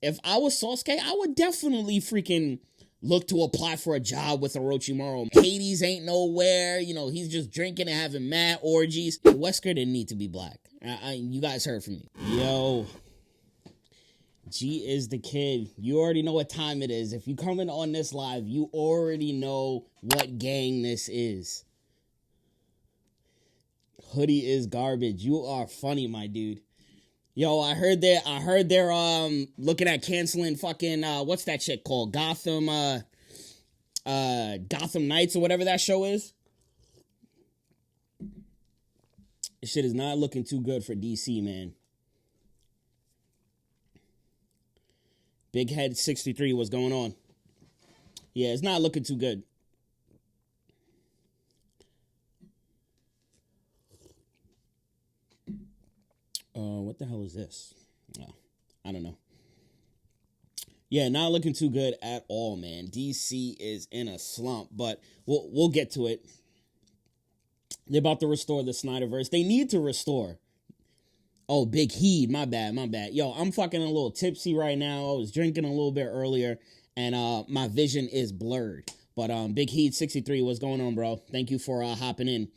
if I was Sasuke, I would definitely freaking look to apply for a job with Orochimaru. Hades ain't nowhere. You know, he's just drinking and having mad orgies. Wesker didn't need to be black. You guys heard from me. Yo, G is the kid. You already know what time it is. If you coming on this live, you already know what gang this is. Hoodie is garbage. You are funny, my dude. Yo, I heard they're looking at canceling fucking what's that shit called? Gotham Knights or whatever that show is. This shit is not looking too good for DC, man. Big Head 63, what's going on? Yeah, it's not looking too good. What the hell is this? Oh, I don't know. Yeah, not looking too good at all, man. DC is in a slump, but we'll get to it. They're about to restore the Snyderverse. They need to restore. Oh, Big Heed, my bad. Yo, I'm fucking a little tipsy right now. I was drinking a little bit earlier, and my vision is blurred. But Big Heed 63, what's going on, bro? Thank you for hopping in.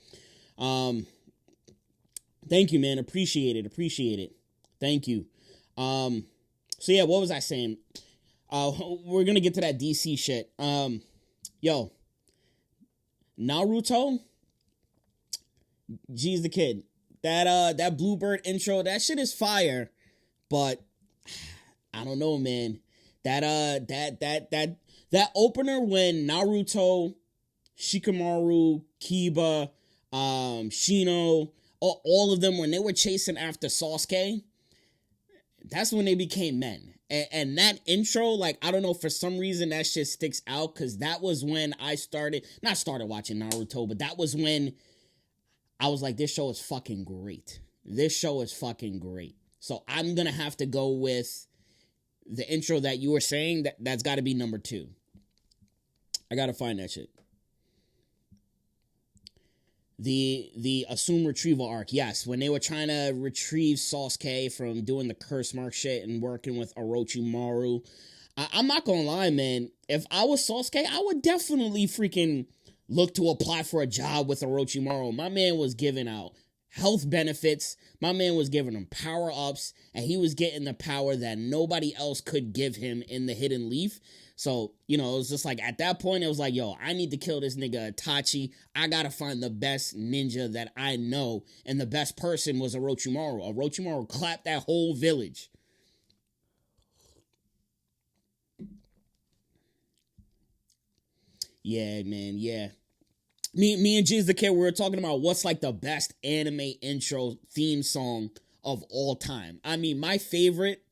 Thank you, man. Appreciate it. Thank you. So yeah, what was I saying? We're gonna get to that DC shit. Yo, Naruto, G's the kid. That Bluebird intro, that shit is fire, but I don't know, man. That opener when Naruto, Shikamaru, Kiba, Shino, all of them, when they were chasing after Sasuke, that's when they became men. And that intro, like, I don't know, for some reason that shit sticks out, because that was when I started watching Naruto, but that was when I was like, this show is fucking great. So I'm gonna have to go with the intro that you were saying. That's got to be number 2. I gotta find that shit. The Assume Retrieval arc, yes, when they were trying to retrieve Sasuke from doing the curse mark shit and working with Orochimaru. I'm not gonna lie, man. If I was Sasuke, I would definitely freaking look to apply for a job with Orochimaru. My man was giving out health benefits. My man was giving him power ups, and he was getting the power that nobody else could give him in the Hidden Leaf. So, you know, it was just like, at that point, it was like, yo, I need to kill this nigga Itachi. I gotta find the best ninja that I know. And the best person was Orochimaru. Orochimaru clapped that whole village. Yeah, man, yeah. Me and G's the kid, we were talking about what's like the best anime intro theme song of all time. I mean, my favorite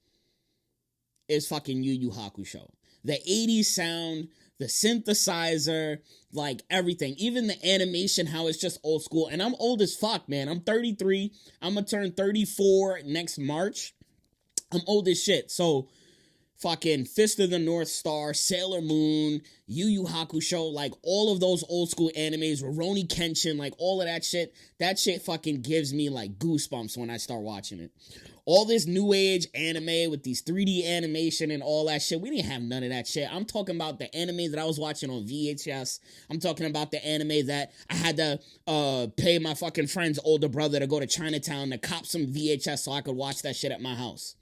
is fucking Yu Yu Hakusho. The 80s sound, the synthesizer, like everything. Even the animation, how it's just old school. And I'm old as fuck, man. I'm 33. I'm gonna turn 34 next March. I'm old as shit. So, fucking Fist of the North Star, Sailor Moon, Yu Yu Hakusho, like all of those old school animes, Rurouni Kenshin, like all of that shit fucking gives me like goosebumps when I start watching it. All this new age anime with these 3D animation and all that shit, we didn't have none of that shit. I'm talking about the anime that I was watching on VHS. I'm talking about the anime that I had to pay my fucking friend's older brother to go to Chinatown to cop some VHS so I could watch that shit at my house.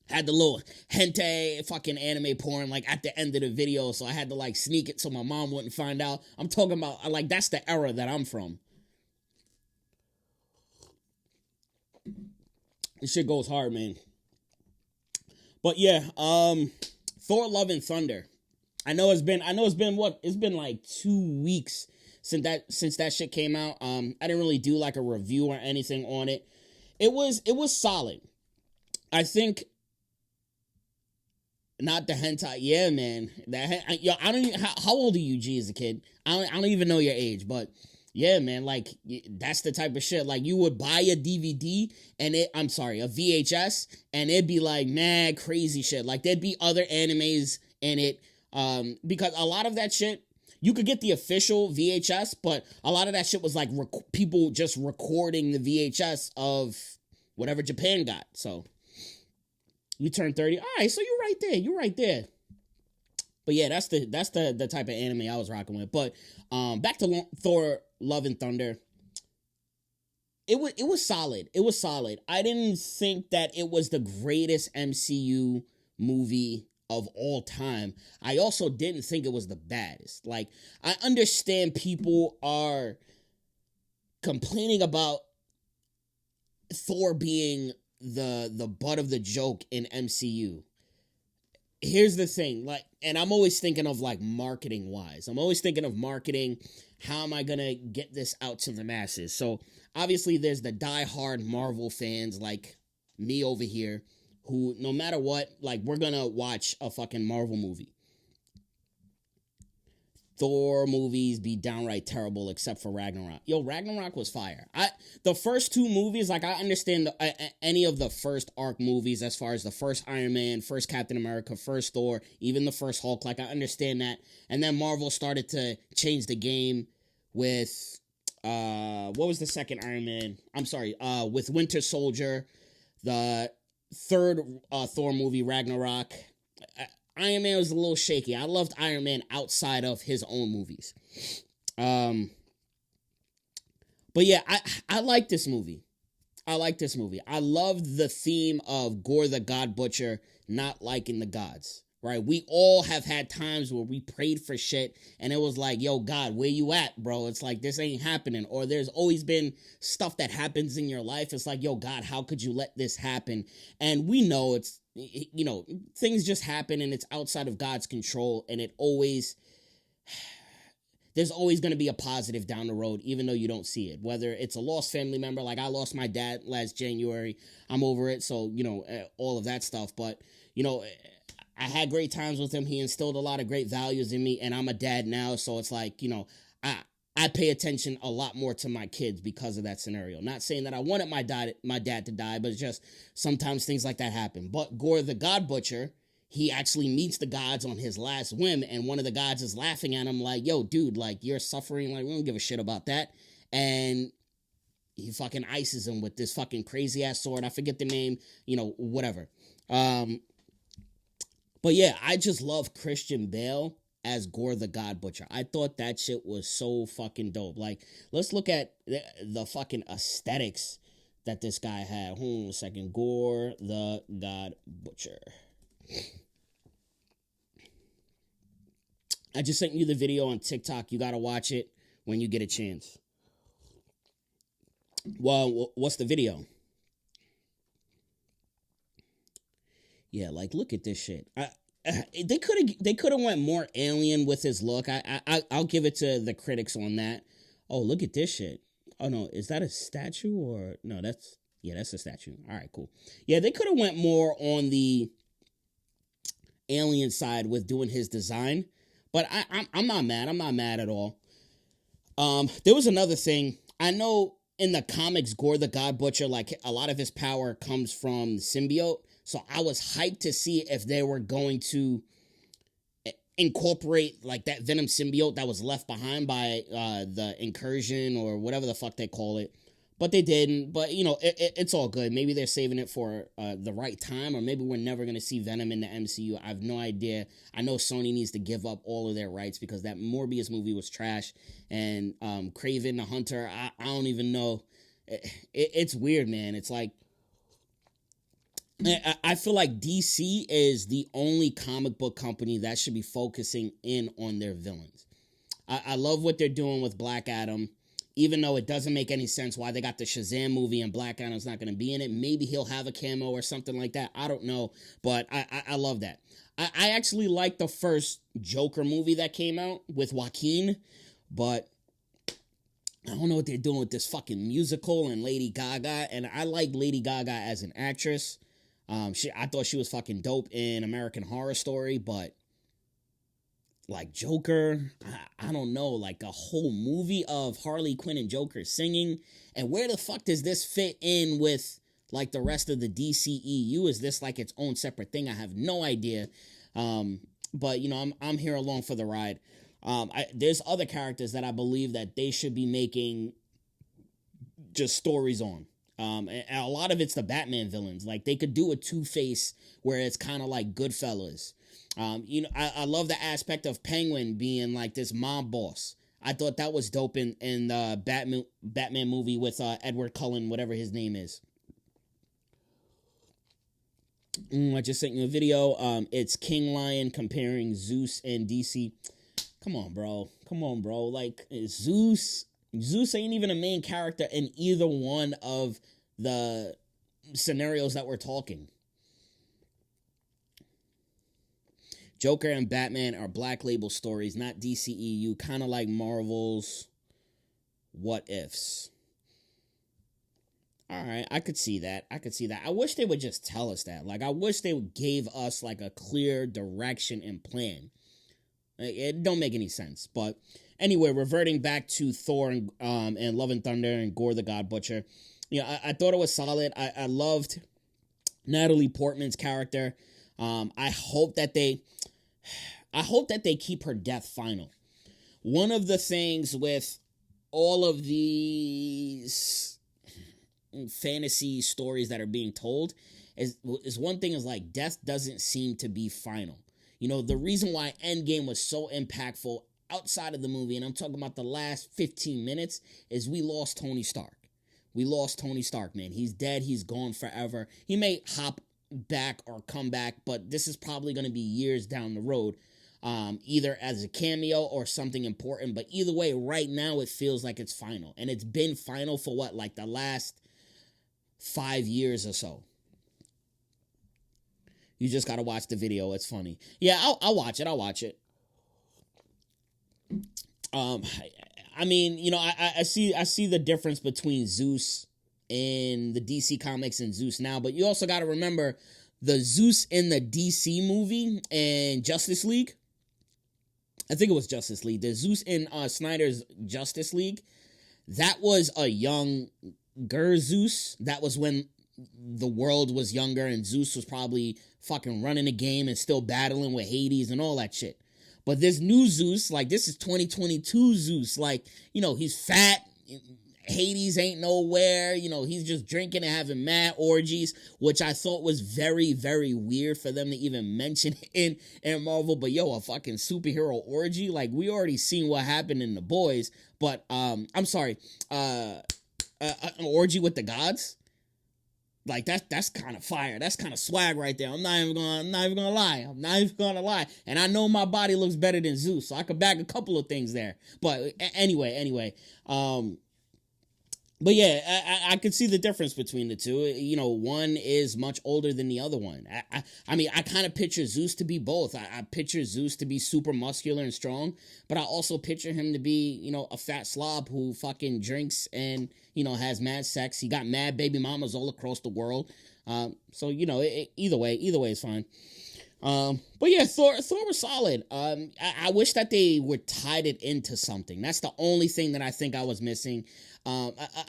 Had the little hentai fucking anime porn like at the end of the video, so I had to like sneak it so my mom wouldn't find out. I'm talking about, like, that's the era that I'm from. This shit goes hard, man. But yeah, Thor Love and Thunder. I know it's been what? It's been like 2 weeks since that shit came out. I didn't really do like a review or anything on it. It was solid. I think. Not the hentai, yeah, man. Yo, I don't even. How old are you, G, as a kid? I don't even know your age, but yeah, man. Like, that's the type of shit. Like, you would buy a DVD and a VHS, and it'd be like mad crazy shit. Like, there'd be other animes in it, because a lot of that shit you could get the official VHS, but a lot of that shit was like people just recording the VHS of whatever Japan got. So. You turned 30. All right, so you're right there. You're right there. But yeah, that's the type of anime I was rocking with. But back to Thor: Love and Thunder. It was solid. It was solid. I didn't think that it was the greatest MCU movie of all time. I also didn't think it was the baddest. Like, I understand people are complaining about Thor being the butt of the joke in MCU. Here's the thing, like, and I'm always thinking of, like, marketing wise. I'm always thinking of marketing. How am I gonna get this out to the masses? So obviously there's the diehard Marvel fans like me over here who, no matter what, like, we're gonna watch a fucking Marvel movie. Thor movies be downright terrible except for Ragnarok. Yo, Ragnarok was fire. The first two movies, like, I understand any of the first arc movies as far as the first Iron Man, first Captain America, first Thor, even the first Hulk. Like, I understand that. And then Marvel started to change the game with what was the second Iron Man? I'm sorry, with Winter Soldier, the third Thor movie, Ragnarok. Iron Man was a little shaky. I loved Iron Man outside of his own movies. But yeah, I like this movie. I love the theme of Gorr the God Butcher not liking the gods, right? We all have had times where we prayed for shit and it was like, yo, God, where you at, bro? It's like, this ain't happening. Or there's always been stuff that happens in your life. It's like, yo, God, how could you let this happen? And we know it's, you know, things just happen and it's outside of God's control, and there's always going to be a positive down the road, even though you don't see it. Whether it's a lost family member, like I lost my dad last January, I'm over it. So, you know, all of that stuff. But, you know, I had great times with him. He instilled a lot of great values in me, and I'm a dad now. So it's like, you know, I pay attention a lot more to my kids because of that scenario. Not saying that I wanted my dad to die, but it's just sometimes things like that happen. But Gorr the God Butcher, he actually meets the gods on his last whim, and one of the gods is laughing at him like, yo, dude, like, you're suffering, like, we don't give a shit about that. And he fucking ices him with this fucking crazy ass sword. I forget the name, you know, whatever. But yeah, I just love Christian Bale as Gorr the God Butcher. I thought that shit was so fucking dope. Like, let's look at the fucking aesthetics that this guy had. Hold on a second. Gorr the God Butcher. I just sent you the video on TikTok. You gotta watch it when you get a chance. Well, what's the video? Yeah, like, look at this shit. They could have went more alien with his look. I'll give it to the critics on that. Oh, look at this shit. Oh no, is that a statue or no? That's a statue. All right, cool. Yeah, they could have went more on the alien side with doing his design, but I'm not mad. I'm not mad at all. There was another thing. I know in the comics, Gorr the God Butcher, like, a lot of his power comes from the symbiote. So I was hyped to see if they were going to incorporate, like, that Venom symbiote that was left behind by the Incursion or whatever the fuck they call it. But they didn't. But, you know, it's all good. Maybe they're saving it for the right time, or maybe we're never going to see Venom in the MCU. I have no idea. I know Sony needs to give up all of their rights because that Morbius movie was trash. And Kraven the Hunter, I don't even know. It's weird, man. It's like, I feel like DC is the only comic book company that should be focusing in on their villains. I love what they're doing with Black Adam, even though it doesn't make any sense why they got the Shazam movie and Black Adam's not going to be in it. Maybe he'll have a cameo or something like that. I don't know, but I love that. I actually like the first Joker movie that came out with Joaquin, but I don't know what they're doing with this fucking musical and Lady Gaga, and I like Lady Gaga as an actress. I thought she was fucking dope in American Horror Story, but like Joker, I don't know, like a whole movie of Harley Quinn and Joker singing, and where the fuck does this fit in with like the rest of the DCEU? Is this like its own separate thing? I have no idea. But you know, I'm here along for the ride. There's other characters that I believe that they should be making just stories on. And a lot of it's the Batman villains. Like, they could do a Two-Face where it's kind of like Goodfellas. I love the aspect of Penguin being like this mob boss. I thought that was dope in the Batman movie with Edward Cullen, whatever his name is. I just sent you a video. It's King Lion comparing Zeus and DC. Come on, bro. Like, Zeus ain't even a main character in either one of the scenarios that we're talking. Joker and Batman are Black Label stories, not DCEU, kind of like Marvel's What Ifs. All right, I could see that. I wish they would just tell us that. Like, I wish they gave us, like, a clear direction and plan. It don't make any sense. But anyway, reverting back to Thor and Love and Thunder and Gorr the God Butcher. I thought it was solid. I loved Natalie Portman's character. I hope that they keep her death final. One of the things with all of these fantasy stories that are being told is one thing is like death doesn't seem to be final. The reason why Endgame was so impactful outside of the movie, and I'm talking about the last 15 minutes, is we lost Tony Stark. We lost Tony Stark, man. He's dead. He's gone forever. He may hop back or come back, but this is probably going to be years down the road, either as a cameo or something important. But either way, right now it feels like it's final, and it's been final for what, like the last 5 years or so. You just gotta watch the video. It's funny. Yeah, I'll watch it. I mean, I see the difference between Zeus in the DC comics and Zeus now, but you also got to remember the Zeus in the DC movie and Justice League. I think it was Justice League. The Zeus in Snyder's Justice League, that was a younger Zeus. That was when the world was younger and Zeus was probably fucking running the game and still battling with Hades and all that shit. But this new Zeus, like, this is 2022 Zeus. Like, he's fat. Hades ain't nowhere. He's just drinking and having mad orgies, which I thought was very, very weird for them to even mention in Marvel. But a fucking superhero orgy. Like, we already seen what happened in The Boys. But, I'm sorry, an orgy with the gods? Like, that's kind of fire. That's kind of swag right there. I'm not even gonna lie. And I know my body looks better than Zeus, so I could back a couple of things there. But anyway. But yeah, I could see the difference between the two. One is much older than the other one. I mean, I kind of picture Zeus to be both. I picture Zeus to be super muscular and strong, but I also picture him to be, a fat slob who fucking drinks and, has mad sex. He got mad baby mamas all across the world. So, either way is fine. But yeah, Thor was solid. I wish that they were tied it into something. That's the only thing that I think I was missing.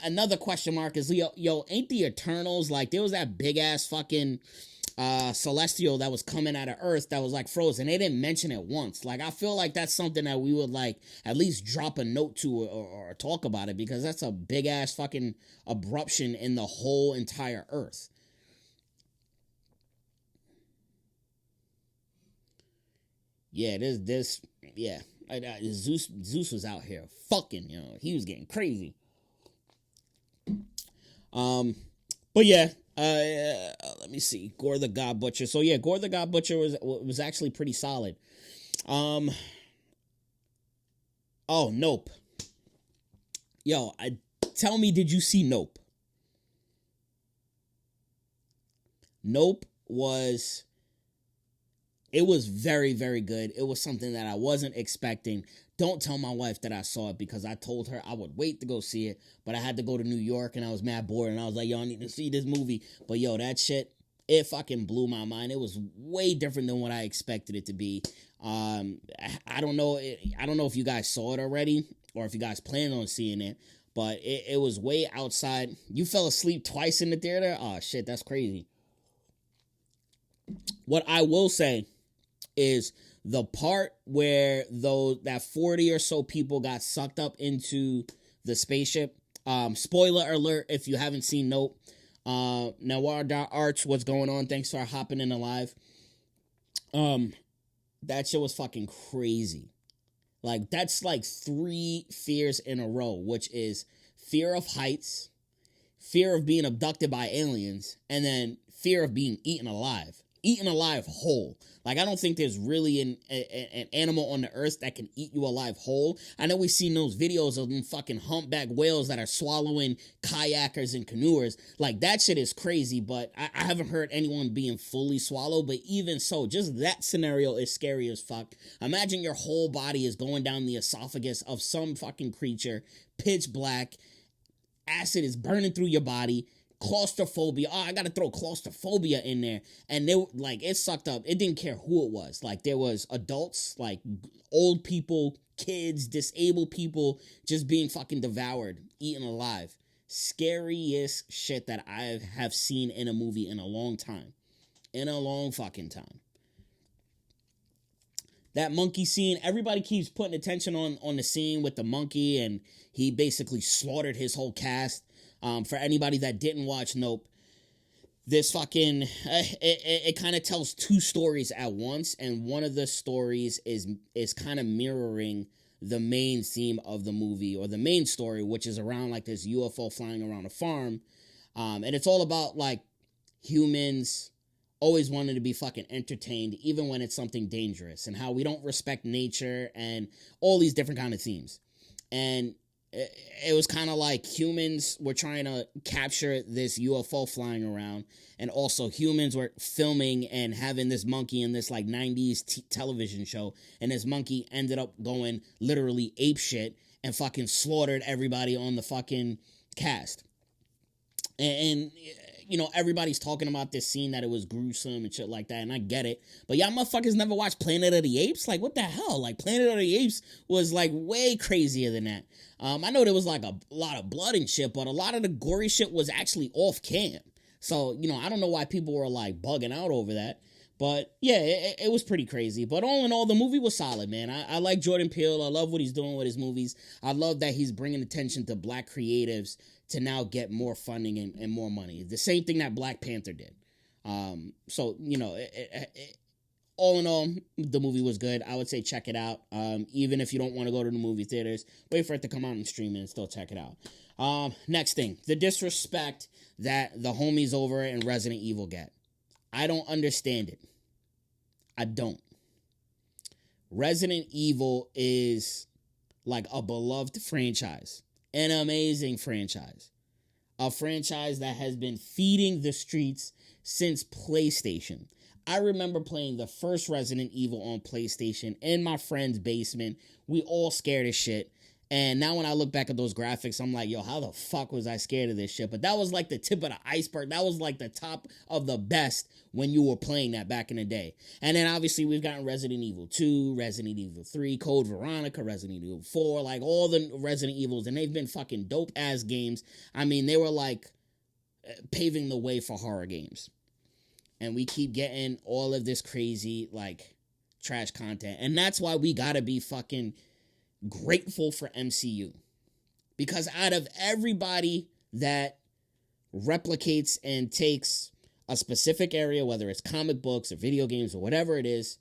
Another question mark is, ain't the Eternals, like, there was that big ass fucking celestial that was coming out of Earth that was like frozen. They didn't mention it once. Like, I feel like that's something that we would like at least drop a note to or talk about it, because that's a big ass fucking abruption in the whole entire Earth. Yeah, Zeus was out here fucking, he was getting crazy. But yeah, let me see, Gorr the God Butcher. So yeah, Gorr the God Butcher was actually pretty solid. Oh, Nope. Tell me, did you see Nope? Nope was very, very good. It was something that I wasn't expecting. Don't tell my wife that I saw it, because I told her I would wait to go see it, but I had to go to New York and I was mad bored, and I was like, I need to see this movie. But that shit, it fucking blew my mind. It was way different than what I expected it to be. I don't know if you guys saw it already or if you guys plan on seeing it, but it was way outside. You fell asleep twice in the theater? Oh shit, that's crazy. What I will say is the part where that 40 or so people got sucked up into the spaceship, Spoiler alert if you haven't seen Nope. Noir.arts, what's going on? Thanks for hopping in live. That shit was fucking crazy. Like, that's like 3 fears in a row, which is fear of heights, fear of being abducted by aliens, and then fear of being eaten alive. Eaten alive whole. Like, I don't think there's really an animal on the earth that can eat you alive whole. I know we've seen those videos of them fucking humpback whales that are swallowing kayakers and canoers. Like, that shit is crazy, but I haven't heard anyone being fully swallowed. But even so, just that scenario is scary as fuck. Imagine your whole body is going down the esophagus of some fucking creature, pitch black, acid is burning through your body, claustrophobia. Oh, I gotta throw claustrophobia in there. And they like, it sucked up. It didn't care who it was. Like, there was adults, like old people, kids, disabled people just being fucking devoured, eaten alive. Scariest shit that I have seen in a movie in a long time. In a long fucking time. That monkey scene, everybody keeps putting attention on the scene with the monkey, and he basically slaughtered his whole cast. For anybody that didn't watch Nope, this fucking, it kind of tells 2 stories at once, and one of the stories is kind of mirroring the main theme of the movie, or the main story, which is around like this UFO flying around a farm, and it's all about like humans always wanting to be fucking entertained, even when it's something dangerous, and how we don't respect nature, and all these different kind of themes. And it was kind of like humans were trying to capture this UFO flying around, and also humans were filming and having this monkey in this like 90s television show, and this monkey ended up going literally ape shit and fucking slaughtered everybody on the fucking cast. And you know, everybody's talking about this scene that it was gruesome and shit like that, and I get it. But y'all motherfuckers never watched Planet of the Apes? Like, what the hell? Like, Planet of the Apes was, like, way crazier than that. I know there was, like, a lot of blood and shit, but a lot of the gory shit was actually off-cam. So, you know, I don't know why people were, like, bugging out over that. But, yeah, it was pretty crazy. But all in all, the movie was solid, man. I like Jordan Peele. I love what he's doing with his movies. I love that he's bringing attention to black creatives to now get more funding and more money. The same thing that Black Panther did. So, you know, all in all, the movie was good. I would say check it out. Even if you don't want to go to the movie theaters, wait for it to come out and stream it and still check it out. Next thing, the disrespect that the homies over in Resident Evil get. I don't understand it. I don't. Resident Evil is like a beloved franchise. An amazing franchise. A franchise that has been feeding the streets since PlayStation. I remember playing the first Resident Evil on PlayStation in my friend's basement. We all scared as shit. And now when I look back at those graphics, I'm like, yo, how the fuck was I scared of this shit? But that was like the tip of the iceberg. That was like the top of the best when you were playing that back in the day. And then obviously we've gotten Resident Evil 2, Resident Evil 3, Code Veronica, Resident Evil 4, like all the Resident Evils. And they've been fucking dope ass games. I mean, they were like paving the way for horror games. And we keep getting all of this crazy like trash content. And that's why we gotta be fucking grateful for MCU, because out of everybody that replicates and takes a specific area, whether it's comic books or video games or whatever it is,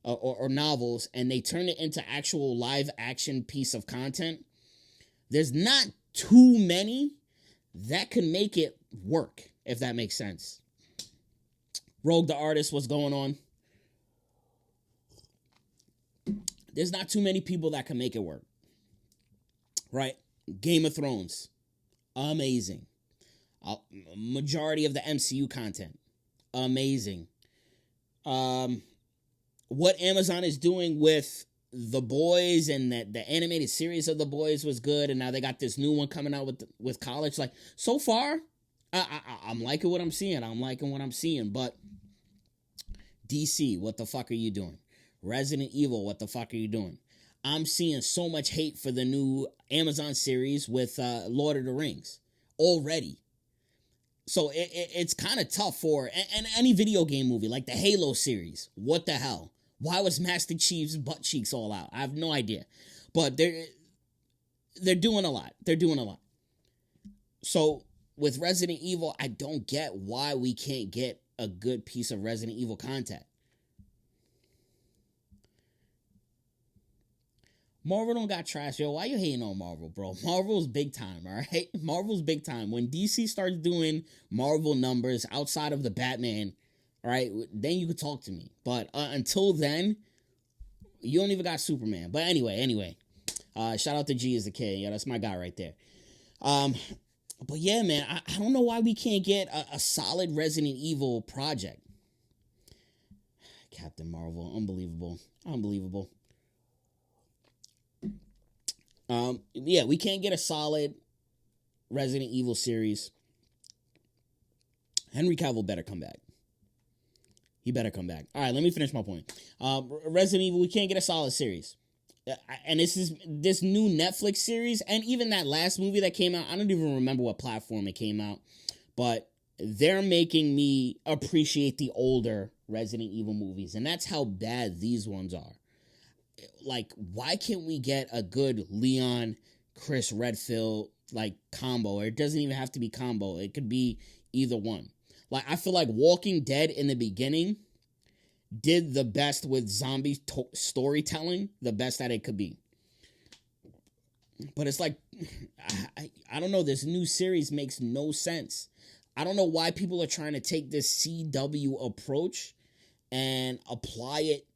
or novels, and they turn it into actual live action piece of content, there's not too many that can make it work, if that makes sense. Rogue the Artist, what's going on? There's not too many people that can make it work. Right? Game of Thrones. Amazing. Majority of the MCU content. Amazing. What Amazon is doing with The Boys and the animated series of The Boys was good. And now they got this new one coming out with college. Like, so far, I'm liking what I'm seeing. I'm liking what I'm seeing. But DC, what the fuck are you doing? Resident Evil, what the fuck are you doing? I'm seeing so much hate for the new Amazon series with Lord of the Rings already. So it's kind of tough for and any video game movie, like the Halo series. What the hell? Why was Master Chief's butt cheeks all out? I have no idea. But they're doing a lot. They're doing a lot. So with Resident Evil, I don't get why we can't get a good piece of Resident Evil content. Marvel don't got trash, yo. Why you hating on Marvel, bro? Marvel's big time, all right? Marvel's big time. When DC starts doing Marvel numbers outside of the Batman, all right, then you could talk to me. But until then, you don't even got Superman. But anyway, shout out to G as a kid. Yeah, that's my guy right there. But yeah, man, I don't know why we can't get a solid Resident Evil project. Captain Marvel, unbelievable. Yeah, we can't get a solid Resident Evil series. Henry Cavill better come back. He better come back. All right, let me finish my point. Resident Evil, we can't get a solid series. And this new Netflix series, and even that last movie that came out, I don't even remember what platform it came out, but they're making me appreciate the older Resident Evil movies, and that's how bad these ones are. Like, why can't we get a good Leon, Chris Redfield, like, combo? Or it doesn't even have to be combo. It could be either one. Like, I feel like Walking Dead in the beginning did the best with zombie storytelling, the best that it could be. But it's like, I don't know, this new series makes no sense. I don't know why people are trying to take this CW approach and apply it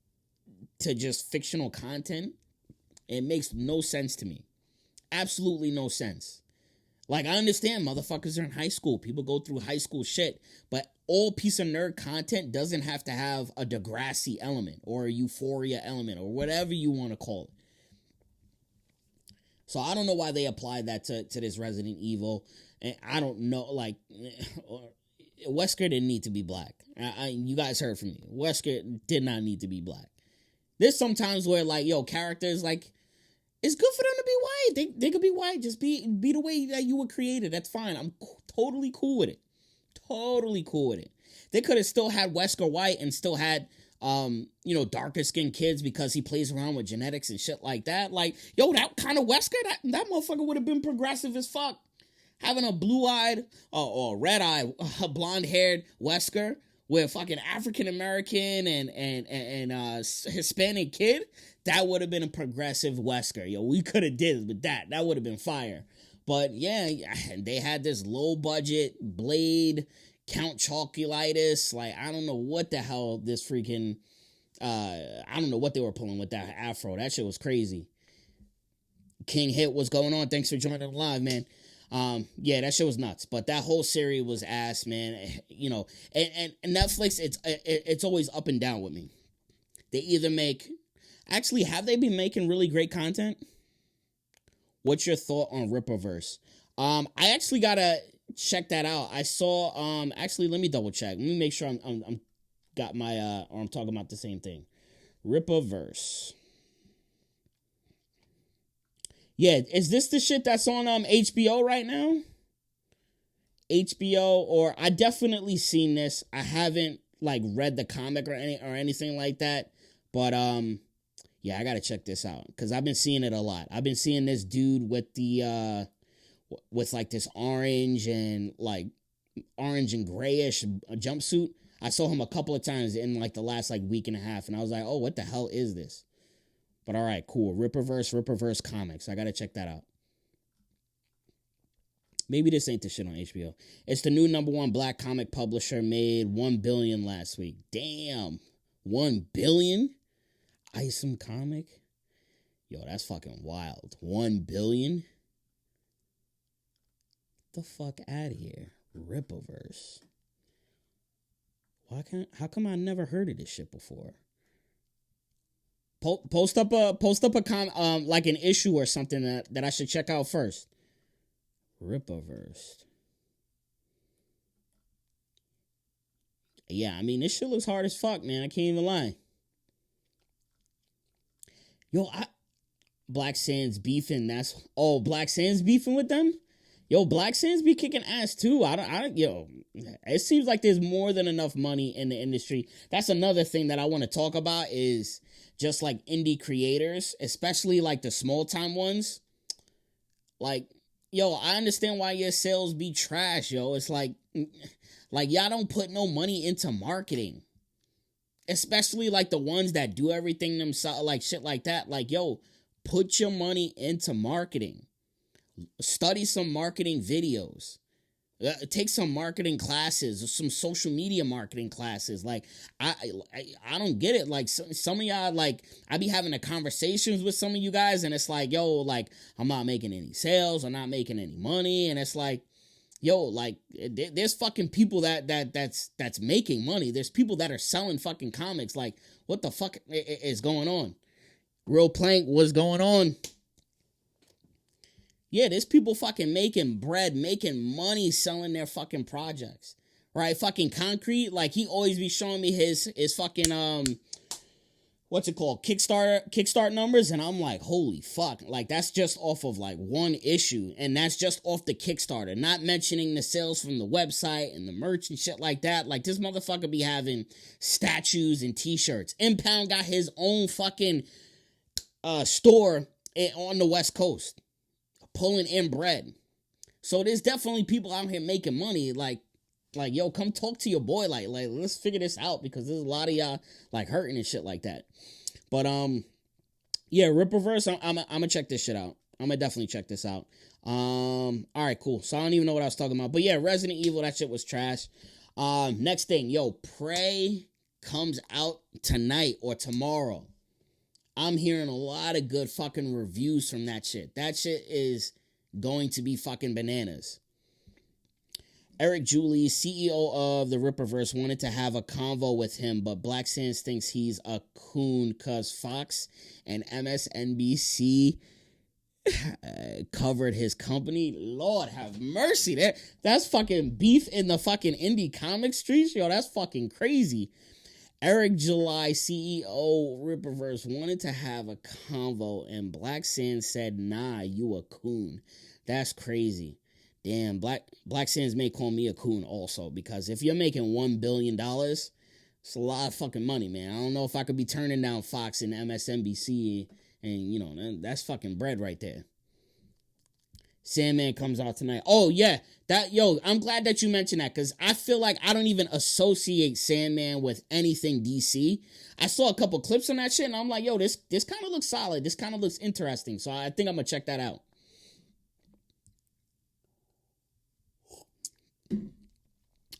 to just fictional content. It makes no sense to me. Absolutely no sense. Like, I understand motherfuckers are in high school. People go through high school shit. But all piece of nerd content doesn't have to have a Degrassi element or a Euphoria element or whatever you want to call it. So I don't know why they applied that to this Resident Evil. And I don't know, like, Wesker didn't need to be black. You guys heard from me. Wesker did not need to be black. There's sometimes where, like, yo, characters, like, it's good for them to be white. They could be white. Just be the way that you were created. That's fine. I'm totally cool with it. Totally cool with it. They could have still had Wesker white and still had, darker skinned kids because he plays around with genetics and shit like that. Like, yo, that kind of Wesker, that motherfucker would have been progressive as fuck. Having a blue-eyed or red-eyed, blonde-haired Wesker with fucking African-American and Hispanic kid, that would have been a progressive Wesker. Yo, we could have did it with that. That would have been fire. But yeah, they had this low-budget Blade, Count Chocolitis. Like, I don't know what the hell this freaking... I don't know what they were pulling with that afro. That shit was crazy. King Hit, what's going on? Thanks for joining live, man. Yeah, that shit was nuts. But that whole series was ass, man. You know, and Netflix, it's always up and down with me. They either make... Actually, have they been making really great content? What's your thought on Rippaverse? I actually gotta check that out. I saw, actually, let me double check. Let me make sure I'm got my, or I'm talking about the same thing. Rippaverse. Yeah, is this the shit that's on HBO right now? HBO, or I definitely seen this. I haven't like read the comic or anything like that, but yeah, I gotta check this out because I've been seeing it a lot. I've been seeing this dude with the with like this orange and grayish jumpsuit. I saw him a couple of times in like the last like week and a half, and I was like, oh, what the hell is this? But all right, cool. Rippaverse Comics. I gotta check that out. Maybe this ain't the shit on HBO. It's the new #1 black comic publisher, made $1 billion last week. Damn, $1 billion. Isom comic. Yo, that's fucking wild. $1 billion. Get the fuck out of here. Rippaverse. How come I never heard of this shit before? Post up a like an issue or something that I should check out first. Rippaverse. Yeah, I mean, this shit looks hard as fuck, man. I can't even lie. Yo, Black Sands beefing. Black Sands beefing with them? Yo, Black Sands be kicking ass too. It seems like there's more than enough money in the industry. That's another thing that I want to talk about is just like indie creators, especially like the small time ones. Like, yo, I understand why your sales be trash, yo. It's like y'all don't put no money into marketing. Especially like the ones that do everything themselves, like shit like that. Like, yo, put your money into marketing. Study some marketing videos. Take some marketing classes or some social media marketing classes. Like, I don't get it. Like, some of y'all, like, I be having the conversations with some of you guys, and it's like, yo, like, I'm not making any sales, I'm not making any money, and it's like, yo, like, there's fucking people that's making money. There's people that are selling fucking comics. Like, what the fuck is going on? Real Plank, what's going on? Yeah, there's people fucking making bread, making money selling their fucking projects. Right? Fucking Concrete, like, he always be showing me his fucking what's it called? Kickstart numbers, and I'm like, holy fuck. Like, that's just off of like one issue, and that's just off the Kickstarter, not mentioning the sales from the website and the merch and shit like that. Like, this motherfucker be having statues and t-shirts. Impound got his own fucking store on the West Coast, pulling in bread. So there's definitely people out here making money. Like, yo, come talk to your boy. Like, let's figure this out, because there's a lot of y'all like hurting and shit like that. But yeah, Rippaverse, I'm gonna check this shit out. I'm gonna definitely check this out. All right, cool. So I don't even know what I was talking about. But yeah, Resident Evil, that shit was trash. Next thing, yo, Prey comes out tonight or tomorrow. I'm hearing a lot of good fucking reviews from that shit. That shit is going to be fucking bananas. Eric Julie, CEO of the Rippaverse, wanted to have a convo with him, but Black Sands thinks he's a coon because Fox and MSNBC covered his company. Lord have mercy. That's fucking beef in the fucking indie comic streets. Yo, that's fucking crazy. Eric July, CEO Rippaverse, wanted to have a convo, and Black Sands said, nah, you a coon. That's crazy. Damn, Black Sands may call me a coon also, because if you're making $1 billion, it's a lot of fucking money, man. I don't know if I could be turning down Fox and MSNBC, and, you know, that's fucking bread right there. Sandman comes out tonight. Oh, yeah. I'm glad that you mentioned that, because I feel like I don't even associate Sandman with anything DC. I saw a couple clips on that shit, and I'm like, yo, this kind of looks solid. This kind of looks interesting. So I think I'm going to check that out.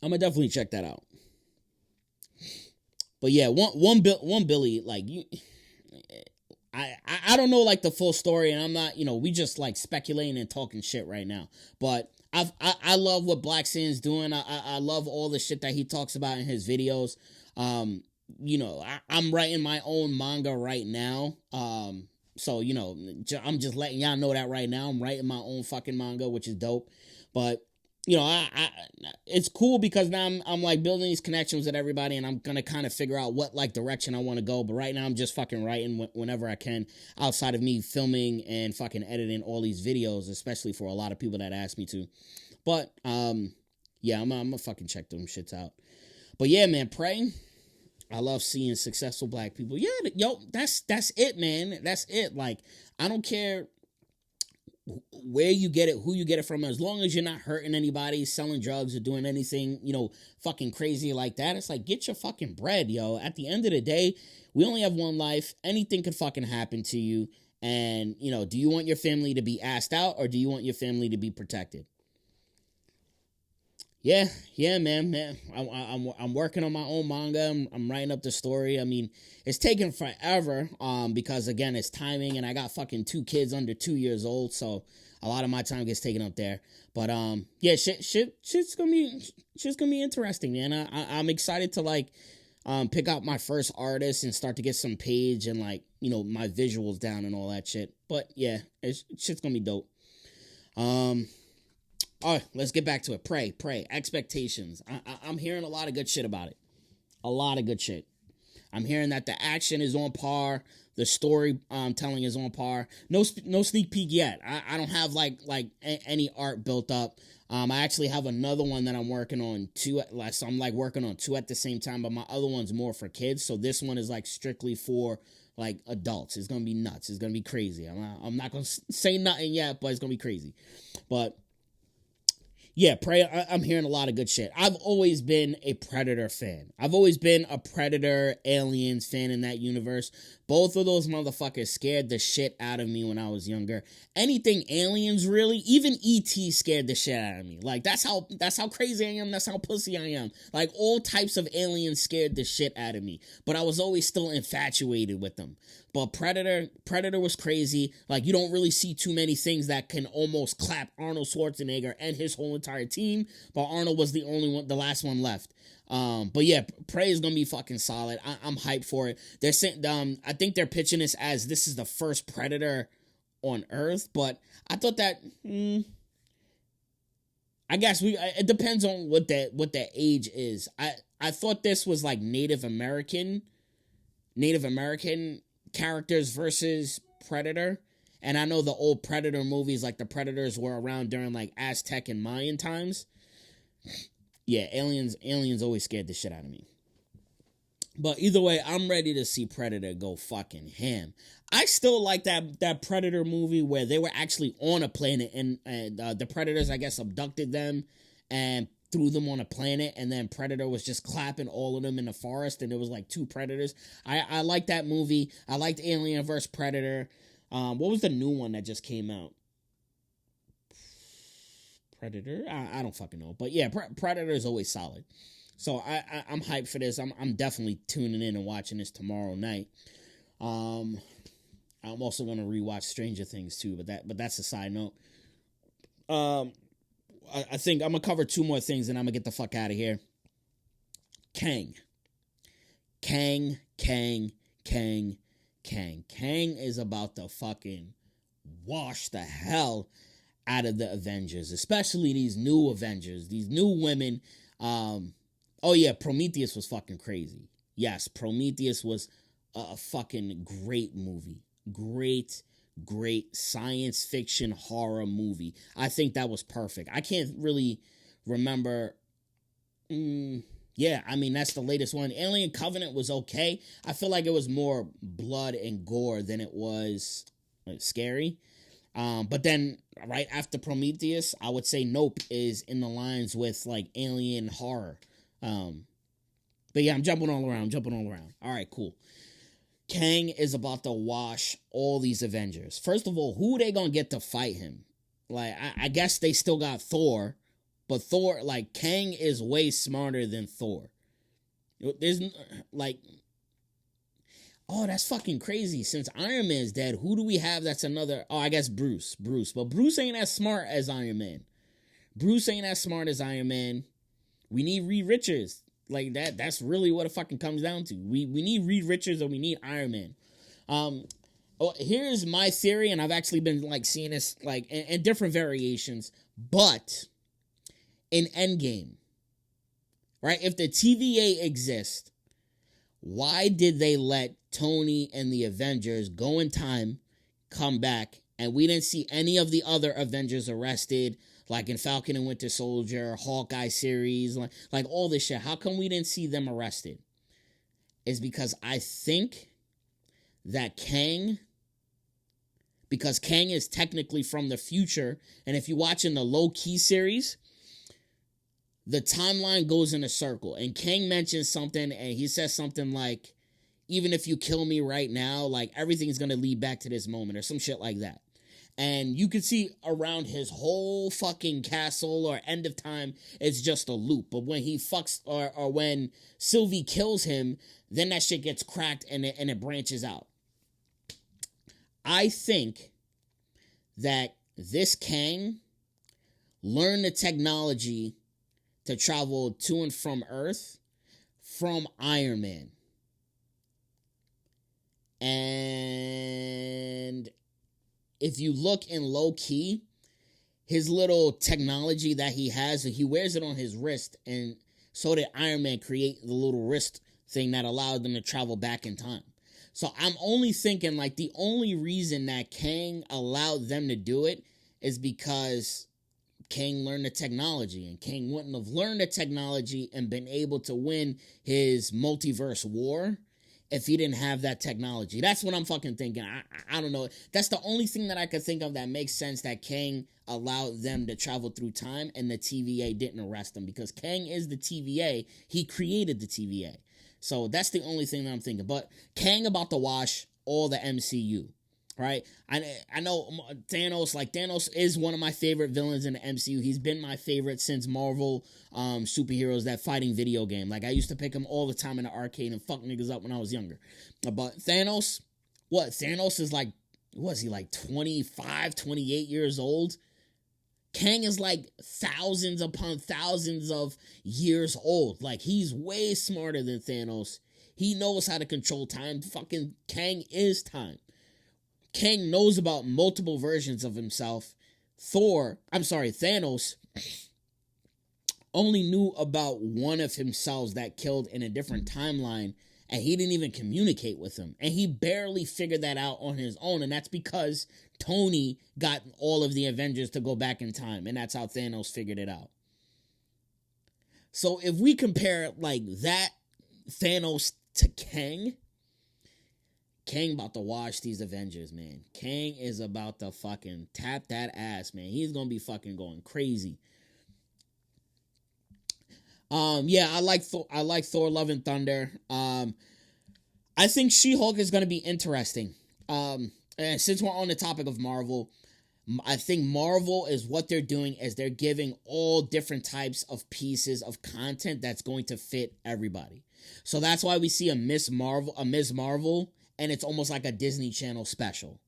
I'm going to definitely check that out. But yeah, one Billy, like, you... I don't know like the full story, and I'm not, you know, we just like speculating and talking shit right now. But I love what Black Sands doing. I love all the shit that he talks about in his videos. You know, I'm writing my own manga right now. So, you know, I'm just letting y'all know that right now. I'm writing my own fucking manga, which is dope. But you know, it's cool because now I'm like building these connections with everybody, and I'm gonna kind of figure out what like direction I want to go. But right now I'm just fucking writing whenever I can, outside of me filming and fucking editing all these videos, especially for a lot of people that ask me to. But yeah, I'm gonna fucking check them shits out. But yeah, man, Prey. I love seeing successful Black people. Yeah, yo, that's it, man. That's it. Like, I don't care where you get it, who you get it from, as long as you're not hurting anybody, selling drugs or doing anything, you know, fucking crazy like that. It's like, get your fucking bread, yo. At the end of the day, we only have one life. Anything could fucking happen to you. And, you know, do you want your family to be asked out, or do you want your family to be protected? Yeah, man. I'm working on my own manga. I'm writing up the story. I mean, it's taking forever, because again, it's timing, and I got fucking 2 kids under 2 years old, so a lot of my time gets taken up there. But yeah, shit's gonna be interesting, man. I'm excited to like pick out my first artist and start to get some page and like, you know, my visuals down and all that shit. But yeah, shit's gonna be dope. All right, let's get back to it. Prey, expectations. I'm hearing a lot of good shit about it. A lot of good shit. I'm hearing that the action is on par. The story telling is on par. No sneak peek yet. I don't have like any art built up. I actually have another one that I'm working on two. So I'm like working on two at the same time, but my other one's more for kids. So this one is like strictly for like adults. It's gonna be nuts. It's gonna be crazy. I'm not gonna say nothing yet, but it's gonna be crazy. But yeah, Prey, I'm hearing a lot of good shit. I've always been a Predator fan. I've always been a Predator, Aliens fan in that universe. Both of those motherfuckers scared the shit out of me when I was younger. Anything Aliens, really, even E.T. scared the shit out of me. Like, that's how crazy I am. That's how pussy I am. Like, all types of aliens scared the shit out of me. But I was always still infatuated with them. But Predator was crazy. Like, you don't really see too many things that can almost clap Arnold Schwarzenegger and his whole entire team. But Arnold was the only one, the last one left. But yeah, Prey is gonna be fucking solid. I'm hyped for it. They're saying, I think they're pitching this as this is the first Predator on Earth. But I thought that, I guess it depends on what that age is. I thought this was like Native American characters versus Predator. And I know the old Predator movies, like the Predators were around during like Aztec and Mayan times. Yeah, aliens always scared the shit out of me. But either way, I'm ready to see Predator go fucking ham. I still like that Predator movie where they were actually on a planet and the Predators, I guess, abducted them and threw them on a planet, and then Predator was just clapping all of them in the forest, and there was like two Predators. I like that movie. I liked Alien vs. Predator. What was the new one that just came out? Predator? I don't fucking know. But yeah, Predator is always solid. So I'm hyped for this. I'm definitely tuning in and watching this tomorrow night. I'm also gonna rewatch Stranger Things too, but that's a side note. I think I'm gonna cover two more things and I'm gonna get the fuck out of here. Kang. Kang is about to fucking wash the hell out of the Avengers, especially these new Avengers, these new women. Oh yeah, Prometheus was fucking crazy. Yes, Prometheus was a fucking great movie. Great science fiction horror movie. I think that was perfect. I can't really remember. Yeah, I mean, that's the latest one. Alien Covenant was okay. I feel like it was more blood and gore than it was scary. But then right after Prometheus, I would say Nope is in the lines with like alien horror. But yeah, I'm jumping all around. All right, cool. Kang is about to wash all these Avengers. First of all, who they gonna get to fight him? Like, I guess they still got Thor, but Thor, like, Kang is way smarter than Thor. There's, like, oh, that's fucking crazy. Since Iron Man's dead, who do we have that's another? Oh, I guess Bruce. But Bruce ain't as smart as Iron Man. We need Reed Richards. Like, that's really what it fucking comes down to. We need Reed Richards or we need Iron Man. Here's my theory, and I've actually been, like, seeing this, like, in different variations. But in Endgame, right, if the TVA exists, why did they let Tony and the Avengers go in time, come back, and we didn't see any of the other Avengers arrested, like in Falcon and Winter Soldier, Hawkeye series, like all this shit? How come we didn't see them arrested? It's because I think that because Kang is technically from the future, and if you watch in the Low-Key series, the timeline goes in a circle, and Kang mentions something, and he says something like, even if you kill me right now, like, everything's gonna lead back to this moment, or some shit like that. And you can see around his whole fucking castle or end of time, it's just a loop. But when he fucks, or when Sylvie kills him, then that shit gets cracked and it branches out. I think that this Kang learned the technology to travel to and from Earth from Iron Man. And if you look in Low-Key, his little technology that he has, he wears it on his wrist, and so did Iron Man create the little wrist thing that allowed them to travel back in time. So I'm only thinking like the only reason that Kang allowed them to do it is because Kang learned the technology, and Kang wouldn't have learned the technology and been able to win his multiverse war if he didn't have that technology. That's what I'm fucking thinking. I don't know. That's the only thing that I could think of that makes sense, that Kang allowed them to travel through time and the TVA didn't arrest them, because Kang is the TVA. He created the TVA. So that's the only thing that I'm thinking. But Kang about to wash all the MCU. Right? I know Thanos, like, Thanos is one of my favorite villains in the MCU. He's been my favorite since Marvel superheroes, that fighting video game. Like, I used to pick him all the time in the arcade and fuck niggas up when I was younger. But Thanos, Thanos is like, what is he, like 25, 28 years old? Kang is like thousands upon thousands of years old. Like, he's way smarter than Thanos. He knows how to control time. Fucking Kang is time. Kang knows about multiple versions of himself. Thanos only knew about one of himself that killed in a different timeline, and he didn't even communicate with him. And he barely figured that out on his own, and that's because Tony got all of the Avengers to go back in time, and that's how Thanos figured it out. So if we compare like that Thanos to Kang about to watch these Avengers, man. Kang is about to fucking tap that ass, man. He's gonna be fucking going crazy. I like Thor Love and Thunder. I think She-Hulk is gonna be interesting. And since we're on the topic of Marvel, I think Marvel is what they're doing is they're giving all different types of pieces of content that's going to fit everybody. So that's why we see a Ms. Marvel, and it's almost like a Disney Channel special.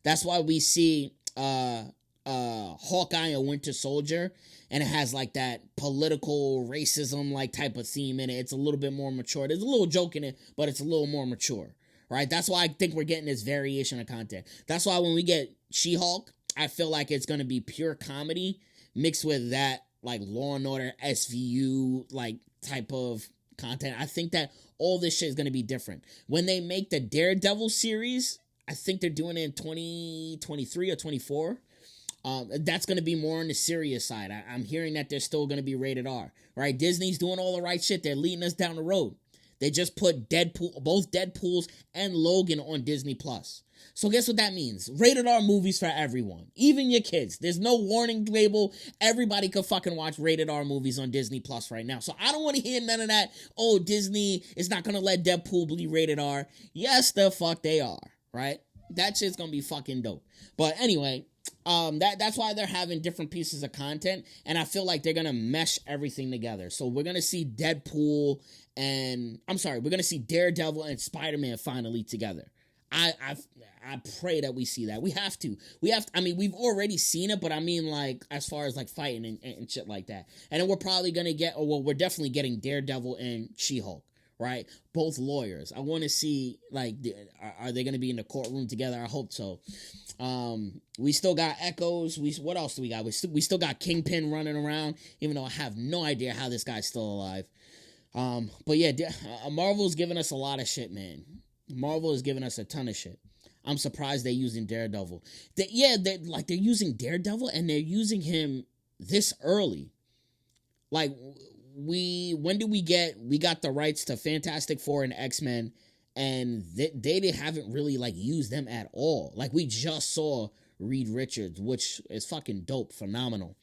That's why we see Hawkeye and Winter Soldier, and it has like that political racism like type of theme in it. It's a little bit more mature. There's a little joke in it, but it's a little more mature, right? That's why I think we're getting this variation of content. That's why when we get She-Hulk, I feel like it's going to be pure comedy mixed with that like Law and Order SVU like type of content. I think that all this shit is going to be different. When they make the Daredevil series, I think they're doing it in 2023 or 24. That's going to be more on the serious side. I'm hearing that they're still going to be rated R, right? Disney's doing all the right shit. They're leading us down the road. They just put both Deadpools and Logan on Disney Plus. So guess what that means? Rated R movies for everyone, even your kids. There's no warning label. Everybody could fucking watch rated R movies on Disney Plus right now. So I don't want to hear none of that. Oh, Disney is not gonna let Deadpool be rated R. Yes, the fuck they are, right? That shit's gonna be fucking dope. But anyway, that's why they're having different pieces of content, and I feel like they're gonna mesh everything together. So we're gonna see Daredevil and Spider-Man finally together. I pray that we see that. We have to. I mean, we've already seen it, but I mean, like, as far as, like, fighting and shit like that. And then we're probably going to we're definitely getting Daredevil and She-Hulk, right? Both lawyers. I want to see, like, are they going to be in the courtroom together? I hope so. We still got Echoes. What else do we got? We still got Kingpin running around, even though I have no idea how this guy's still alive. But yeah, Marvel's giving us a lot of shit, man. Marvel is giving us a ton of shit. I'm surprised they're using Daredevil. They're using Daredevil, and they're using him this early. Like, we got the rights to Fantastic Four and X-Men, and they haven't really, like, used them at all. Like, we just saw Reed Richards, which is fucking dope, phenomenal.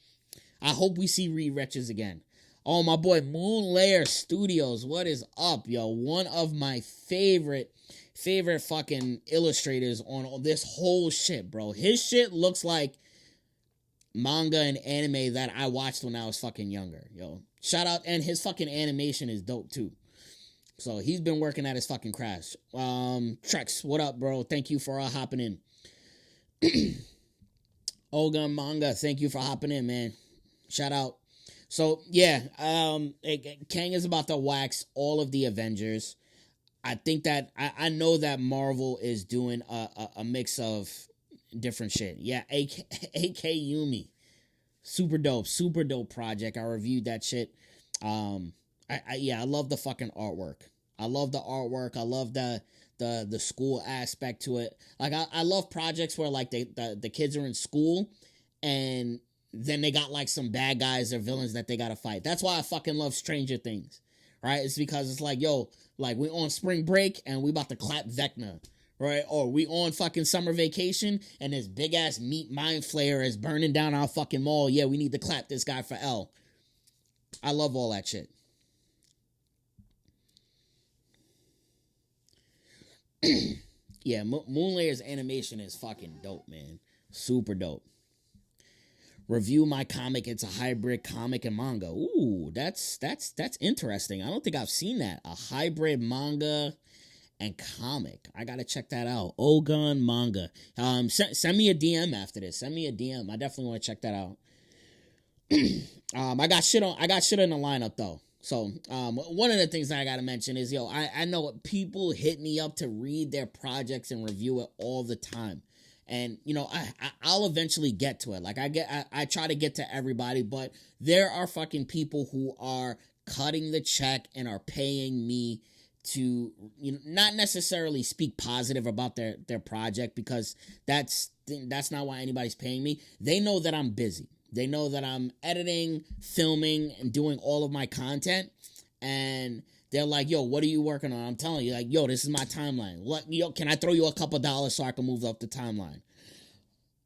I hope we see Reed Richards again. Oh, my boy, Moonlayer Studios, what is up, yo? One of my favorite fucking illustrators on this whole shit, bro. His shit looks like manga and anime that I watched when I was fucking younger, yo. Shout out, and his fucking animation is dope, too. So, he's been working at his fucking craft. Trex, what up, bro? Thank you for hopping in. Olga Manga, thank you for hopping in, man. Shout out. So, yeah, Kang is about to wax all of the Avengers. I think that, I know that Marvel is doing a mix of different shit. Yeah, AK Yumi. Super dope project. I reviewed that shit. I love the fucking artwork. I love the artwork. I love the the school aspect to it. Like I love projects where like the kids are in school and then they got like some bad guys or villains that they gotta fight. That's why I fucking love Stranger Things, right? It's because it's like, yo, like we on spring break and we about to clap Vecna, right? Or we on fucking summer vacation and this big ass meat mind flayer is burning down our fucking mall. Yeah, we need to clap this guy for L. I love all that shit. Yeah, Moonlayer's animation is fucking dope, man. Super dope. Review my comic. It's a hybrid comic and manga. Ooh, that's interesting. I don't think I've seen that. A hybrid manga and comic. I gotta check that out. Ogun manga. Send me a DM after this. Send me a DM. I definitely want to check that out. I got shit in the lineup though. So one of the things that I gotta mention is, yo, I know people hit me up to read their projects and review it all the time. And, you know, I'll eventually get to it. Like I try to get to everybody, but there are fucking people who are cutting the check and are paying me to, you know, not necessarily speak positive about their project, because that's not why anybody's paying me. They know that I'm busy. They know that I'm editing, filming, and doing all of my content. And they're like, yo, what are you working on? I'm telling you, like, yo, this is my timeline. Yo, can I throw you a couple dollars so I can move up the timeline?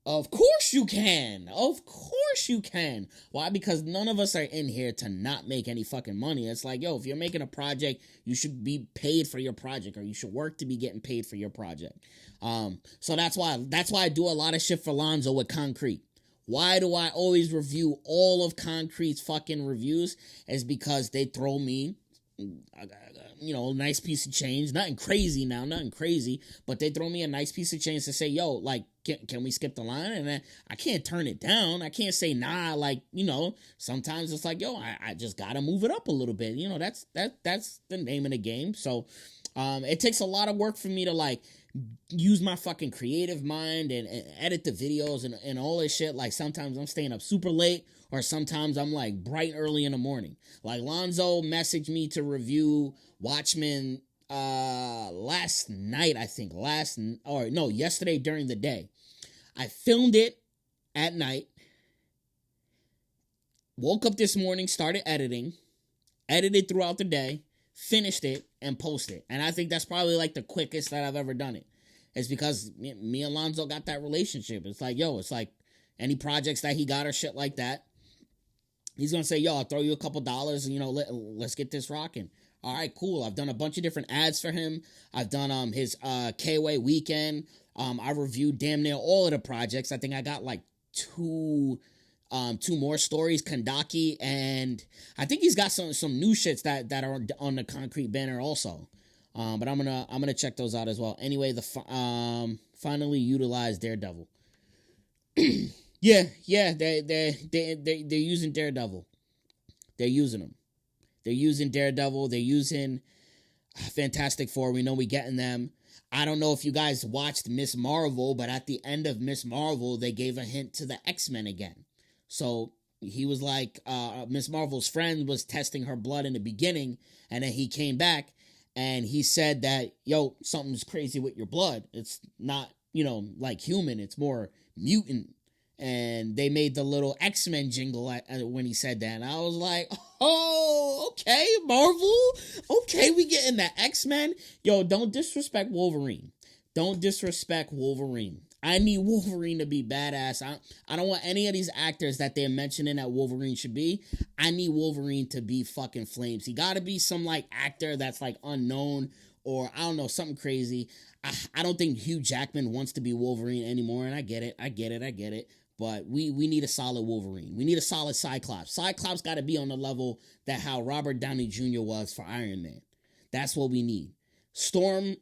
Of course you can. Of course you can. Why? Because none of us are in here to not make any fucking money. It's like, yo, if you're making a project, you should be paid for your project, or you should work to be getting paid for your project. So that's why I do a lot of shit for Lonzo with Concrete. Why do I always review all of Concrete's fucking reviews? Is because they throw me, you know, a nice piece of change. Nothing crazy, but they throw me a nice piece of change to say, yo, like, can we skip the line? And then I can't turn it down. I can't say nah. Like, you know, sometimes it's like, yo, I just gotta move it up a little bit. You know, that's the name of the game. So it takes a lot of work for me to like use my fucking creative mind and edit the videos and all this shit. Like sometimes I'm staying up super late, or sometimes I'm like bright early in the morning. Like Lonzo messaged me to review Watchmen last night, I think. Yesterday during the day. I filmed it at night, woke up this morning, started edited throughout the day, finished it, and posted. And I think that's probably like the quickest that I've ever done it. It's because me and Lonzo got that relationship. It's like, yo, it's like any projects that he got or shit like that, he's gonna say, yo, I'll throw you a couple dollars and, you know, let's get this rocking. All right, cool. I've done a bunch of different ads for him. I've done his K-Way weekend. I reviewed damn near all of the projects. I think I got like two more stories, Kandaki, and I think he's got some new shits that are on the Concrete banner also. But I'm gonna check those out as well. Anyway, finally utilized Daredevil. yeah, they're using Daredevil. They're using him. They're using Daredevil. They're using Fantastic Four. We know we getting them. I don't know if you guys watched Miss Marvel, but at the end of Miss Marvel, they gave a hint to the X-Men again. So he was like, Miss Marvel's friend was testing her blood in the beginning, and then he came back and he said that, yo, something's crazy with your blood. It's not, you know, like human. It's more mutant. And they made the little X-Men jingle when he said that. And I was like, oh, okay, Marvel. Okay, we getting the X-Men. Yo, don't disrespect Wolverine. Don't disrespect Wolverine. I need Wolverine to be badass. I don't want any of these actors that they're mentioning that Wolverine should be. I need Wolverine to be fucking flames. He got to be some like actor that's like unknown, or I don't know, something crazy. I don't think Hugh Jackman wants to be Wolverine anymore, and I get it. But we need a solid Wolverine. We need a solid Cyclops. Cyclops got to be on the level that how Robert Downey Jr. was for Iron Man. That's what we need. Storm,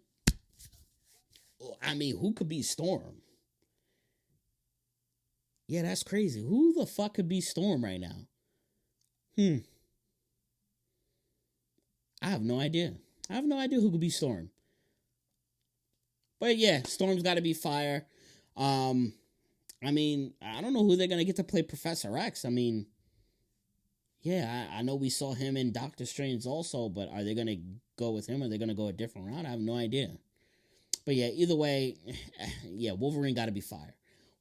I mean, who could be Storm? Yeah, that's crazy. Who the fuck could be Storm right now? I have no idea. Who could be Storm. But yeah, Storm's got to be fire. I mean, I don't know who they're going to get to play Professor X. I mean, yeah, I know we saw him in Doctor Strange also, but are they going to go with him, or are they going to go a different route? I have no idea. But yeah, either way, yeah, Wolverine got to be fire.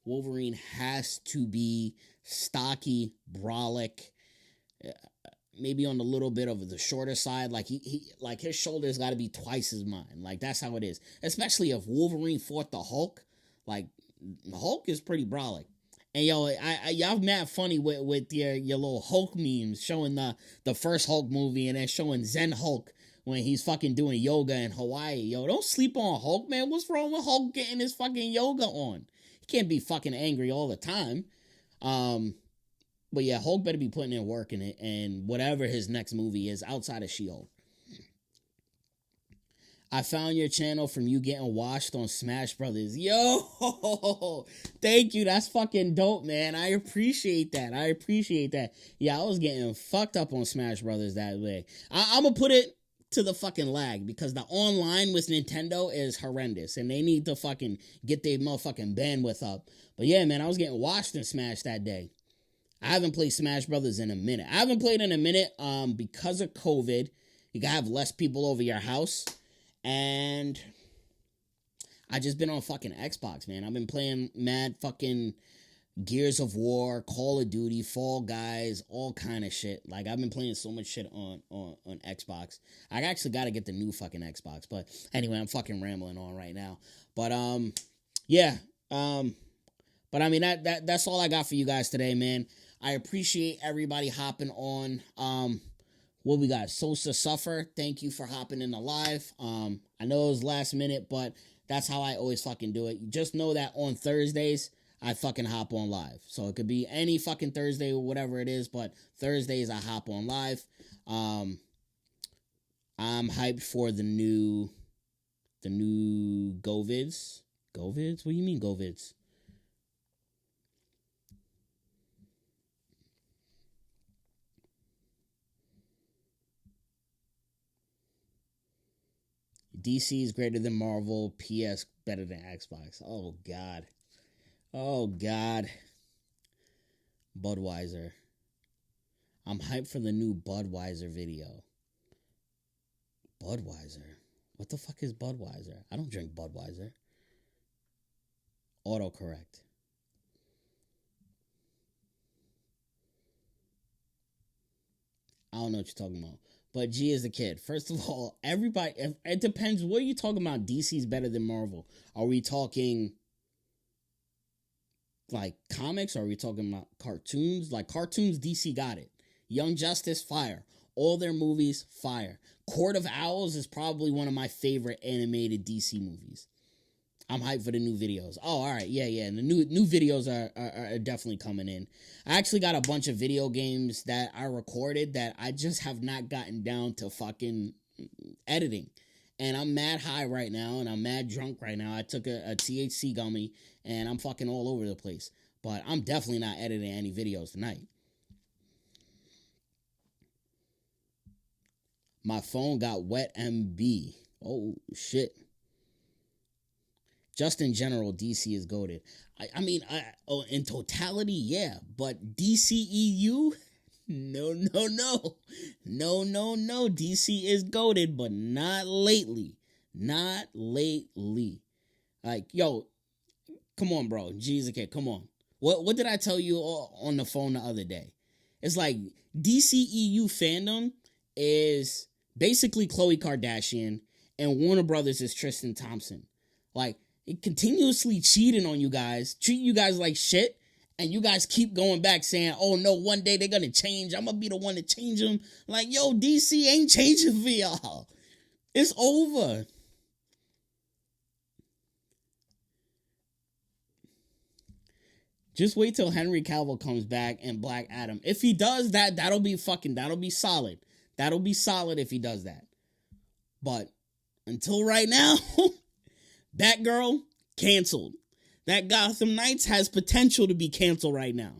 Wolverine has to be stocky, brolic, maybe on a little bit of the shorter side. Like he like his shoulders got to be twice as mine. Like that's how it is. Especially if Wolverine fought the Hulk. Like the Hulk is pretty brolic. And yo, y'all mad funny with your little Hulk memes showing the first Hulk movie and then showing Zen Hulk when he's fucking doing yoga in Hawaii. Yo, don't sleep on Hulk, man. What's wrong with Hulk getting his fucking yoga on? He can't be fucking angry all the time. But yeah, Hulk better be putting in work in it, and whatever his next movie is outside of She-Hulk. I found your channel from you getting washed on Smash Brothers. Yo, thank you. That's fucking dope, man. I appreciate that. Yeah, I was getting fucked up on Smash Brothers that way. I'm gonna put it to the fucking lag because the online with Nintendo is horrendous and they need to fucking get their motherfucking bandwidth up. But yeah, man, I was getting washed in Smash that day. I haven't played Smash Brothers in a minute. I haven't played in a minute because of COVID. You gotta have less people over your house. And I just been on fucking Xbox, man. I've been playing mad fucking Gears of War, Call of Duty, Fall Guys, all kind of shit. Like, I've been playing so much shit on Xbox. I actually got to get the new fucking Xbox. But anyway, I'm fucking rambling on right now. But, yeah. But, I mean, that's all I got for you guys today, man. I appreciate everybody hopping on. What we got? Sosa Suffer. Thank you for hopping in the live. I know it was last minute, but that's how I always fucking do it. Just know that on Thursdays, I fucking hop on live. So it could be any fucking Thursday or whatever it is, but Thursdays I hop on live. I'm hyped for the new GoVids. GoVids? What do you mean GoVids? DC is greater than Marvel. PS better than Xbox. Oh, God. Oh, God. Budweiser. I'm hyped for the new Budweiser video. Budweiser? What the fuck is Budweiser? I don't drink Budweiser. Autocorrect. I don't know what you're talking about. But G is a kid. First of all, everybody, it depends. What are you talking about? DC's better than Marvel. Are we talking like comics? Or are we talking about cartoons? Like cartoons, DC got it. Young Justice, fire. All their movies, fire. Court of Owls is probably one of my favorite animated DC movies. I'm hyped for the new videos. Oh, all right. Yeah. And the new videos are definitely coming in. I actually got a bunch of video games that I recorded that I just have not gotten down to fucking editing. And I'm mad high right now, and I'm mad drunk right now. I took a THC gummy, and I'm fucking all over the place. But I'm definitely not editing any videos tonight. My phone got wet MB. Oh, shit. Just in general, DC is goated. I mean, in totality, yeah. But DCEU? No. DC is goated, but not lately. Not lately. Like, yo, come on, bro. G's a kid, come on. What did I tell you on the phone the other day? It's like DCEU fandom is basically Khloe Kardashian, and Warner Brothers is Tristan Thompson. Like, it continuously cheating on you guys, treat you guys like shit, and you guys keep going back saying, oh no, one day they're gonna change. I'm gonna be the one to change them. Like, yo, DC ain't changing for y'all. It's over. Just wait till Henry Cavill comes back and Black Adam. If he does that, that'll be solid. That'll be solid if he does that. But until right now, Batgirl, canceled. That Gotham Knights has potential to be canceled right now.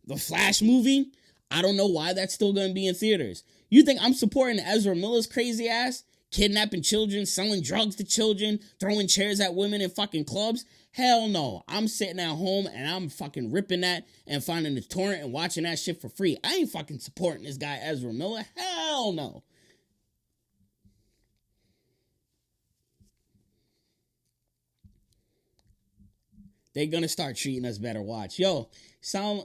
The Flash movie, I don't know why that's still going to be in theaters. You think I'm supporting Ezra Miller's crazy ass? Kidnapping children, selling drugs to children, throwing chairs at women in fucking clubs? Hell no. I'm sitting at home and I'm fucking ripping that and finding the torrent and watching that shit for free. I ain't fucking supporting this guy Ezra Miller. Hell no. They're gonna start treating us better. Watch. Yo, sound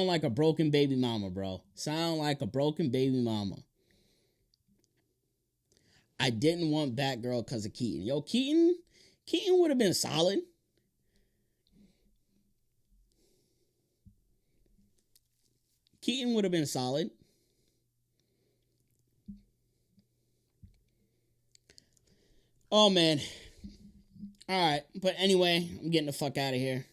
like a broken baby mama, bro. Sound like a broken baby mama. I didn't want Batgirl because of Keaton. Yo, Keaton would have been solid. Keaton would have been solid. Oh, man. All right. But anyway, I'm getting the fuck out of here.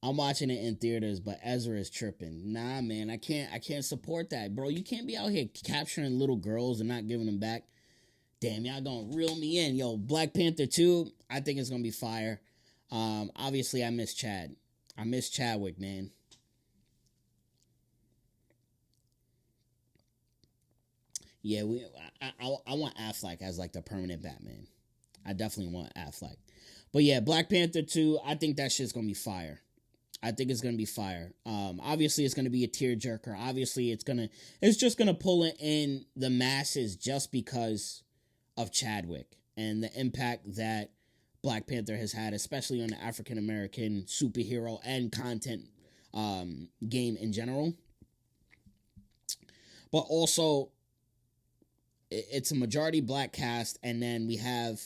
I'm watching it in theaters, but Ezra is tripping. Nah, man, I can't support that, bro. You can't be out here capturing little girls and not giving them back. Damn, y'all gonna reel me in. Yo, Black Panther 2, I think it's gonna be fire. Obviously, I miss Chad. I miss Chadwick, man. Yeah, I want Affleck as like the permanent Batman. I definitely want Affleck. But yeah, Black Panther 2, I think that shit's gonna be fire. I think it's gonna be fire. Obviously, it's gonna be a tearjerker. Obviously, it's just gonna pull in the masses just because of Chadwick and the impact that Black Panther has had, especially on the African American superhero and content game in general. But also, it's a majority black cast, and then we have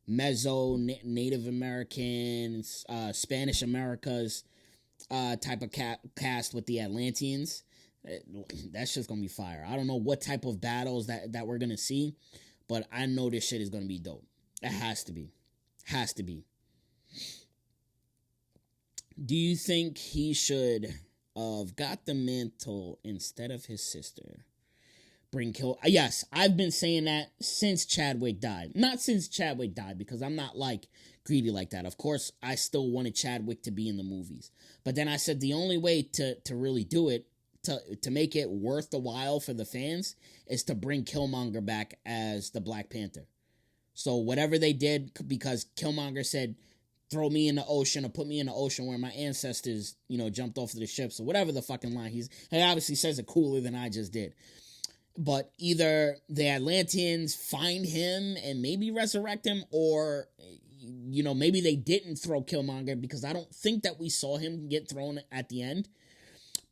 Native Americans, Spanish Americas type of cast with the Atlanteans. That's just gonna be fire. I don't know what type of battles that we're gonna see, but I know this shit is gonna be dope. It has to be. Has to be. Do you think he should have got the mantle instead of his sister? Yes, I've been saying that since Chadwick died. Not since Chadwick died, because I'm not like greedy like that. Of course, I still wanted Chadwick to be in the movies. But then I said the only way to really do it, to make it worth the while for the fans, is to bring Killmonger back as the Black Panther. So whatever they did, because Killmonger said, throw me in the ocean or put me in the ocean where my ancestors, jumped off of the ships, or whatever the fucking line. He obviously says it cooler than I just did. But either the Atlanteans find him and maybe resurrect him, or, maybe they didn't throw Killmonger, because I don't think that we saw him get thrown at the end.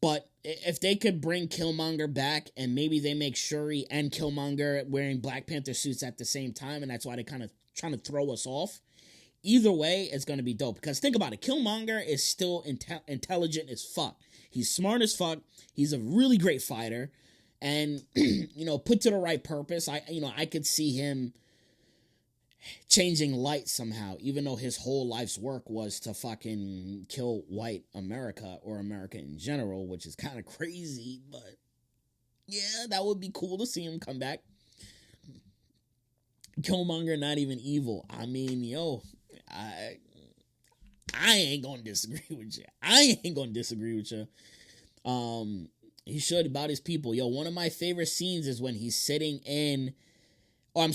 But if they could bring Killmonger back, and maybe they make Shuri and Killmonger wearing Black Panther suits at the same time, and that's why they kind of trying to throw us off. Either way, it's going to be dope. Because think about it. Killmonger is still intelligent as fuck. He's smart as fuck. He's a really great fighter. And, put to the right purpose, I could see him changing light somehow, even though his whole life's work was to fucking kill white America, or America in general, which is kind of crazy, but yeah, that would be cool to see him come back. Killmonger not even evil. I mean, I ain't gonna disagree with you. He should, about his people. One of my favorite scenes is when he's sitting in... one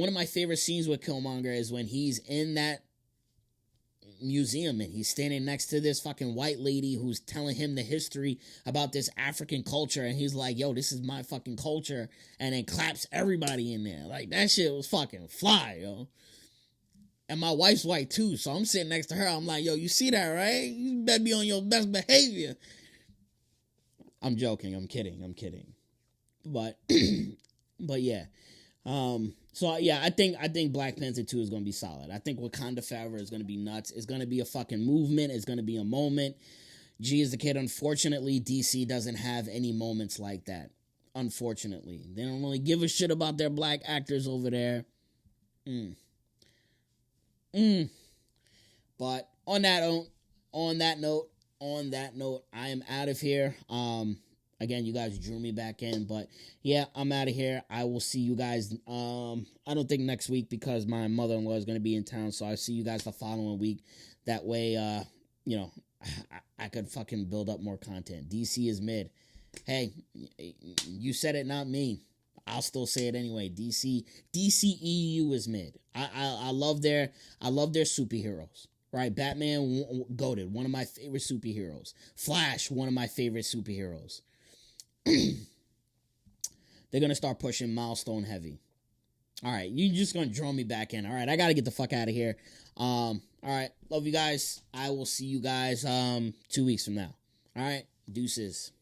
of my favorite scenes with Killmonger is when he's in that museum and he's standing next to this fucking white lady who's telling him the history about this African culture, and he's like, yo, this is my fucking culture, and then claps everybody in there. Like, that shit was fucking fly, yo. And my wife's white too, so I'm sitting next to her. I'm like, yo, you see that, right? You better be on your best behavior. I'm joking. I'm kidding. But, but yeah. So yeah, I think Black Panther 2 is going to be solid. I think Wakanda Forever is going to be nuts. It's going to be a fucking movement. It's going to be a moment. G is the kid. Unfortunately, DC doesn't have any moments like that. Unfortunately. They don't really give a shit about their black actors over there. But on that note, I am out of here. Again, you guys drew me back in, but yeah, I'm out of here. I will see you guys. I don't think next week, because my mother-in-law is going to be in town, so I'll see you guys the following week. That way, I could fucking build up more content. DC is mid. Hey, you said it, not me. I'll still say it anyway. DCEU is mid. I love their superheroes. Right, Batman, goated, one of my favorite superheroes. Flash, one of my favorite superheroes. They're going to start pushing milestone heavy. All right, you just gonna draw me back in. All right, I gotta get the fuck out of here. All right, love you guys. I will see you guys 2 weeks from now. All right, deuces.